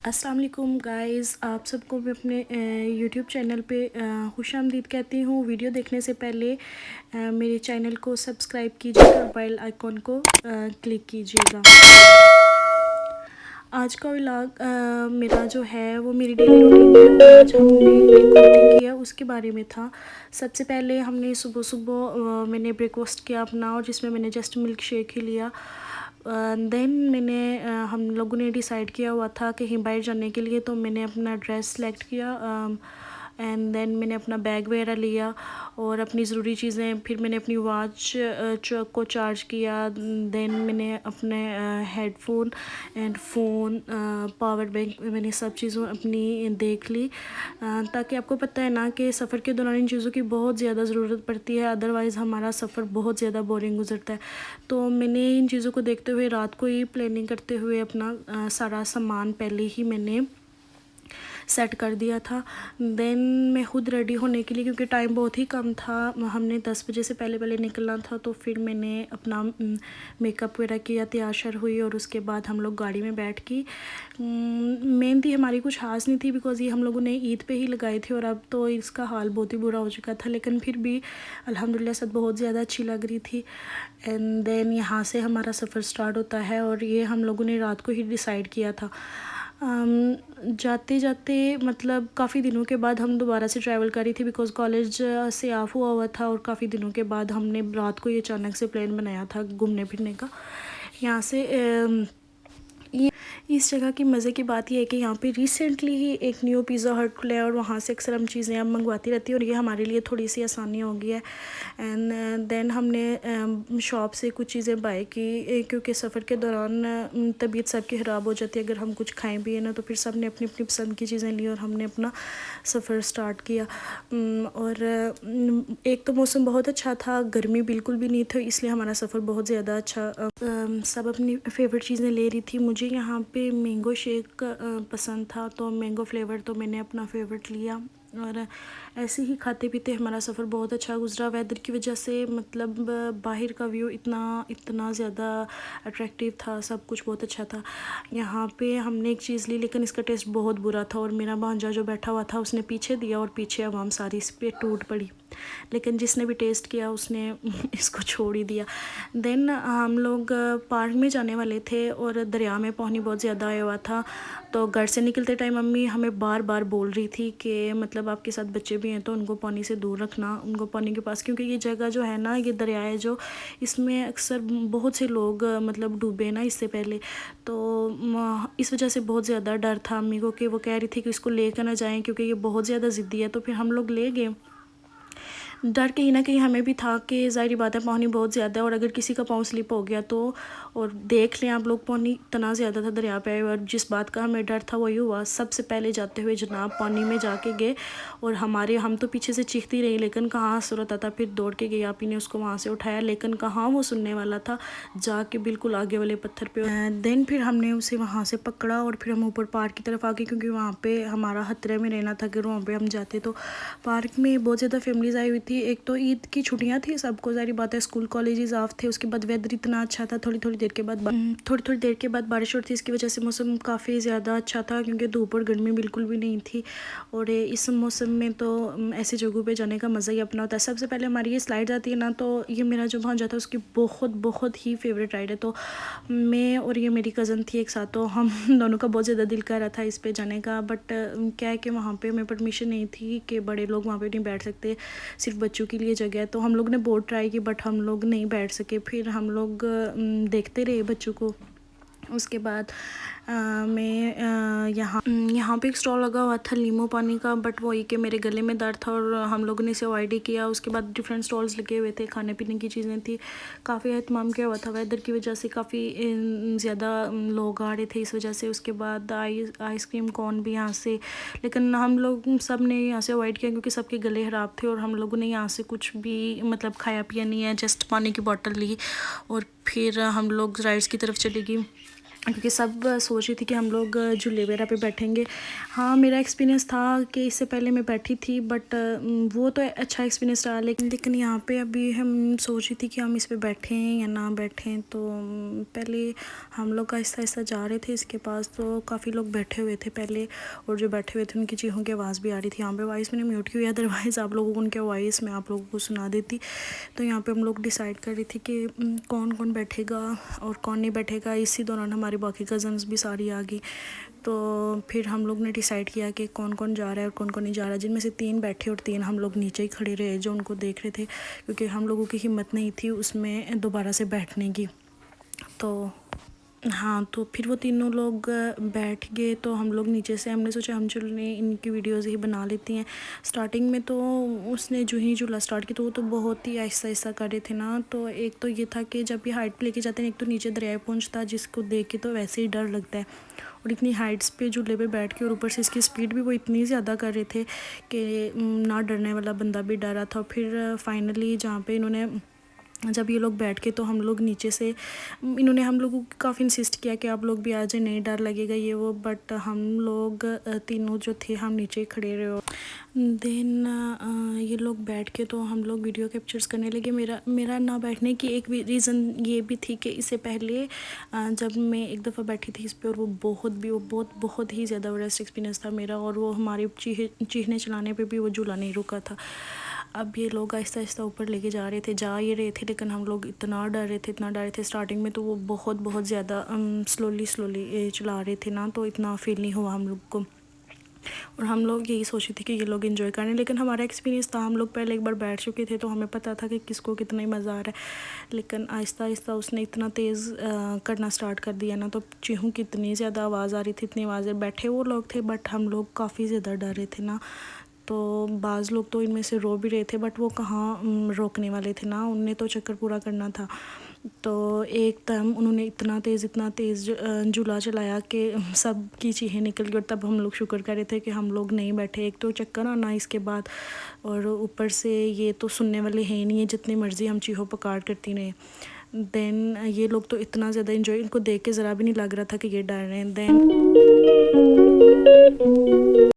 अस्सलाम वालेकुम गाइस, आप सबको मैं अपने यूट्यूब चैनल पे खुशामदीद कहती हूँ। वीडियो देखने से पहले मेरे चैनल को सब्सक्राइब कीजिएगा और बेल आइकॉन को क्लिक कीजिएगा। आज का व्लॉग मेरा जो है वो मेरी डेली रूटीन जो आज हमने एक रूटीन किया उसके बारे में था। सबसे पहले हमने सुबह सुबह मैंने ब्रेकफास्ट किया अपना, और जिसमें मैंने जस्ट मिल्क शेक ही लिया। देन हम लोगों ने डिसाइड किया हुआ था कहीं बाहर जाने के लिए, तो मैंने अपना ड्रेस सेलेक्ट किया एंड देन मैंने अपना बैग वगैरह लिया और अपनी ज़रूरी चीज़ें, फिर मैंने अपनी वॉच को चार्ज किया। देन मैंने अपने headphone and phone, power bank, मैंने सब चीज़ों अपनी देख ली, ताकि आपको पता है ना कि सफ़र के दौरान इन चीज़ों की बहुत ज़्यादा ज़रूरत पड़ती है, अदरवाइज़ हमारा सफ़र बहुत ज़्यादा बोरिंग गुजरता है। तो मैंने इन चीज़ों को देखते हुए रात को ही प्लानिंग करते हुए अपना सारा सामान पहले ही मैंने सेट कर दिया था। देन मैं खुद रेडी होने के लिए, क्योंकि टाइम बहुत ही कम था, हमने 10 बजे से पहले पहले निकलना था, तो फिर मैंने अपना मेकअप वगैरह किया, तैयार श्यार हुई और उसके बाद हम लोग गाड़ी में बैठ के मेहंदी हमारी कुछ खास नहीं थी, बिकॉज़ ये हम लोगों ने ईद पे ही लगाई थी और अब तो इसका हाल बहुत ही बुरा हो चुका था, लेकिन फिर भी अल्हम्दुलिल्लाह सब बहुत ज़्यादा अच्छी लग रही थी। एंड देन यहाँ से हमारा सफ़र स्टार्ट होता है, और ये हम लोगों ने रात को ही डिसाइड किया था। जाते जाते मतलब काफ़ी दिनों के बाद हम दोबारा से ट्रैवल करी थी, बिकॉज़ कॉलेज से ऑफ हुआ था, और काफ़ी दिनों के बाद हमने रात को ये अचानक से प्लान बनाया था घूमने फिरने का। यहाँ से इस जगह की मज़े की बात यह है कि यहाँ पे रिसेंटली ही एक न्यू पिज़्ज़ा हट खुला है, और वहाँ से अक्सर हम चीज़ें अब मंगवाती रहती हैं, और ये हमारे लिए थोड़ी सी आसानी हो गई है। एंड देन हमने शॉप से कुछ चीज़ें बाय की, क्योंकि सफ़र के दौरान तबीयत सबकी ख़राब हो जाती है अगर हम कुछ खाएं पिए ना, तो फिर सब ने अपनी अपनी पसंद की चीज़ें ली और हमने अपना सफ़र स्टार्ट किया। और एक तो मौसम बहुत अच्छा था, गर्मी बिल्कुल भी नहीं थी, इसलिए हमारा सफ़र बहुत ज़्यादा अच्छा। सब अपनी फेवरेट चीज़ें ले रही थी। मुझे यहाँ पे मैंगो शेक पसंद था, तो मैंगो फ्लेवर तो मैंने अपना फेवरेट लिया, और ऐसे ही खाते पीते हमारा सफ़र बहुत अच्छा गुजरा। वेदर की वजह से मतलब बाहर का व्यू इतना इतना ज़्यादा अट्रैक्टिव था, सब कुछ बहुत अच्छा था। यहाँ पे हमने एक चीज़ ली, लेकिन इसका टेस्ट बहुत बुरा था, और मेरा भांजा जो बैठा हुआ था उसने पीछे दिया, और पीछे आवाम सारी इस पर टूट पड़ी, लेकिन जिसने भी टेस्ट किया उसने इसको छोड़ ही दिया। देन हम लोग पार्क में जाने वाले थे, और दरिया में पानी बहुत ज़्यादा आया हुआ था, तो घर से निकलते टाइम मम्मी हमें बार बार बोल रही थी कि मतलब आपके साथ बच्चे भी हैं तो उनको पानी से दूर रखना, उनको पानी के पास, क्योंकि ये जगह जो है ना, ये दरिया है जो, इसमें अक्सर बहुत से लोग मतलब डूबे ना इससे पहले, तो इस वजह से बहुत ज़्यादा डर था अम्मी को कि वो कह रही थी कि इसको लेकर ना जाएं, क्योंकि ये बहुत ज़्यादा ज़िद्दी है। तो फिर हम लोग ले गए। डर कहीं ना कहीं हमें भी था कि ज़ाहिर बात है पानी बहुत ज़्यादा है, और अगर किसी का पाँव स्लिप हो गया तो, और देख लें आप लोग पानी इतना ज़्यादा था दरिया पे, और जिस बात का हमें डर था वही हुआ। सबसे पहले जाते हुए जनाब पानी में जाके गए, और हम तो पीछे से चीखती रही, लेकिन कहाँ सूरत आता, फिर दौड़ के गई, आपी ने उसको वहाँ से उठाया, लेकिन कहाँ वो सुनने वाला था, जाके बिल्कुल आगे वाले पत्थर पे। देन फिर हमने उसे वहाँ से पकड़ा, और फिर हम ऊपर पार्क की तरफ आ गए, क्योंकि वहाँ पे हमारा खतरे में रहना था, अगर वहाँ पे हम जाते। तो पार्क में बहुत ज़्यादा फैमिलीज़ आई हुई थी। एक तो ईद की छुट्टियां थी सबको, ज़ाहिर बात है स्कूल कॉलेजेस ऑफ थे, उसके बाद वेदर इतना अच्छा था, थोड़ी थोड़ी देर के बाद बारिश होती थी, इसकी वजह से मौसम काफ़ी ज़्यादा अच्छा था, क्योंकि धूप और गर्मी बिल्कुल भी नहीं थी, और इस मौसम में तो ऐसी जगहों पे जाने का मज़ा ही अपना होता है। सबसे पहले हमारी ये स्लाइड आती है ना, तो ये मेरा जो भांजा था उसकी बहुत बहुत ही फेवरेट राइड है, तो मैं और ये मेरी कज़न थी एक साथ, तो हम दोनों का बहुत ज़्यादा दिल कर रहा था इस पे जाने का, बट क्या है कि वहाँ पे हमें परमिशन नहीं थी कि बड़े लोग वहाँ पे नहीं बैठ सकते, सिर्फ बच्चों के लिए जगह है। तो हम लोग ने बहुत ट्राई की, बट हम लोग नहीं बैठ सके। फिर हम लोग देखते रहे बच्चों को। उसके बाद मैं यहाँ पे एक स्टॉल लगा हुआ था नींबू पानी का, बट वही कि मेरे गले में दर्द था और हम लोगों ने इसे अवॉइड ही किया। उसके बाद डिफरेंट स्टॉल्स लगे हुए थे, खाने पीने की चीज़ें थी, काफ़ी एहतमाम किया हुआ था। वेदर की वजह से काफ़ी ज़्यादा लोग आ रहे थे इस वजह से। उसके बाद आइसक्रीम कौन भी यहाँ से, लेकिन हम लोग सब ने यहाँ से अवॉइड किया, क्योंकि सबके गले ख़राब थे, और हम लोगों ने यहाँ से कुछ भी मतलब खाया पिया नहीं है, जस्ट पानी की बॉटल ली, और फिर हम लोग राइड्स की तरफ चली गई। क्योंकि सब सोच रही थी कि हम लोग झूले वगैरह पे बैठेंगे। हाँ, मेरा एक्सपीरियंस था कि इससे पहले मैं बैठी थी, बट वो तो अच्छा एक्सपीरियंस रहा, लेकिन यहाँ पे अभी हम सोच रही थी कि हम इस पे बैठें या ना बैठें। तो पहले हम लोग आहिस्ता आहिस्ता जा रहे थे इसके पास, तो काफ़ी लोग बैठे हुए थे पहले, और जो बैठे हुए थे उनकी चीखों की आवाज़ भी आ रही थी। यहाँ पे वॉइस मैंने म्यूट की हुई है, अदरवाइज़ आप लोगों को उनके वॉइस मैं आप लोगों को सुना देती। तो यहाँ पे हम लोग डिसाइड कर रही थी कि कौन कौन बैठेगा और कौन नहीं बैठेगा। इसी दौरान हमारी बाकी कज़न्स भी सारी आ गई। तो फिर हम लोग ने डिसाइड किया कि कौन कौन जा रहा है और कौन कौन नहीं जा रहा है, जिनमें से 3 बैठे और 3 हम लोग नीचे ही खड़े रहे जो उनको देख रहे थे, क्योंकि हम लोगों की हिम्मत नहीं थी उसमें दोबारा से बैठने की। तो हाँ, तो फिर वो तीनों लोग बैठ गए, तो हम लोग नीचे से हमने सोचा हम चलने इनकी वीडियोज़ ही बना लेती हैं। स्टार्टिंग में तो उसने जो ही झूला स्टार्ट किया तो वो तो बहुत ही आहिस्ता आहिस्ता कर रहे थे ना। तो एक तो ये था कि जब ये हाइट पे लेके जाते हैं, एक तो नीचे दरिया पहुँचता, जिसको देख के तो वैसे ही डर लगता है, और इतनी हाइट्स पे झूले पे बैठ के, और ऊपर से इसकी स्पीड भी वो इतनी ज़्यादा कर रहे थे कि ना डरने वाला बंदा भी डरा था। फिर फाइनली जहाँ पे इन्होंने, जब ये लोग बैठ के, तो हम लोग नीचे से, इन्होंने हम लोगों को काफ़ी इंसिस्ट किया कि आप लोग भी आ जाए, नहीं डर लगेगा ये वो, बट हम लोग तीनों जो थे हम नीचे ही खड़े रहे। देन ये लोग बैठ के, तो हम लोग वीडियो कैप्चर्स करने लगे। मेरा ना बैठने की एक रीज़न ये भी थी कि इससे पहले जब मैं एक दफ़ा बैठी थी इस पर, और वो बहुत ही ज़्यादा वर्स्ट एक्सपीरियंस था मेरा, और वो हमारे चीखने चलाने पे भी वो झूला नहीं रुका था। अब ये लोग आहिस्ता आहिस्ता ऊपर लेके जा ये रहे थे, लेकिन हम लोग इतना डर रहे थे स्टार्टिंग में। तो वो बहुत ज़्यादा स्लोली चला रहे थे ना, तो इतना फील नहीं हुआ हम लोग को, और हम लोग यही सोची थी कि ये लोग एंजॉय करें। लेकिन हमारा एक्सपीरियंस था, हम लोग पहले एक बार बैठ चुके थे, तो हमें पता था कि किसको कितना ही मज़ा आ रहा है। लेकिन आहिस्ता आहिस्ता उसने इतना तेज़ करना स्टार्ट कर दिया ना, तो चीखों की इतनी ज़्यादा आवाज़ आ रही थी, इतनी आवाज़ें। बैठे वो लोग थे, बट हम लोग काफ़ी ज़्यादा डर रहे थे ना। तो बाज़ लोग तो इनमें से रो भी रहे थे, बट वो कहाँ रोकने वाले थे ना, उनने तो चक्कर पूरा करना था। तो एकदम उन्होंने इतना तेज़ झूला चलाया कि सब की चीखें निकल गई, और तब हम लोग शुक्र कर रहे थे कि हम लोग नहीं बैठे। एक तो चक्कर आना इसके बाद, और ऊपर से ये तो सुनने वाले हैं ही नहीं है, जितनी मर्ज़ी हम चीखों पुकार करती रहे। देन ये लोग तो इतना ज़्यादा इन्जॉय, इनको देख के ज़रा भी नहीं लग रहा था कि ये डर रहे हैं। देन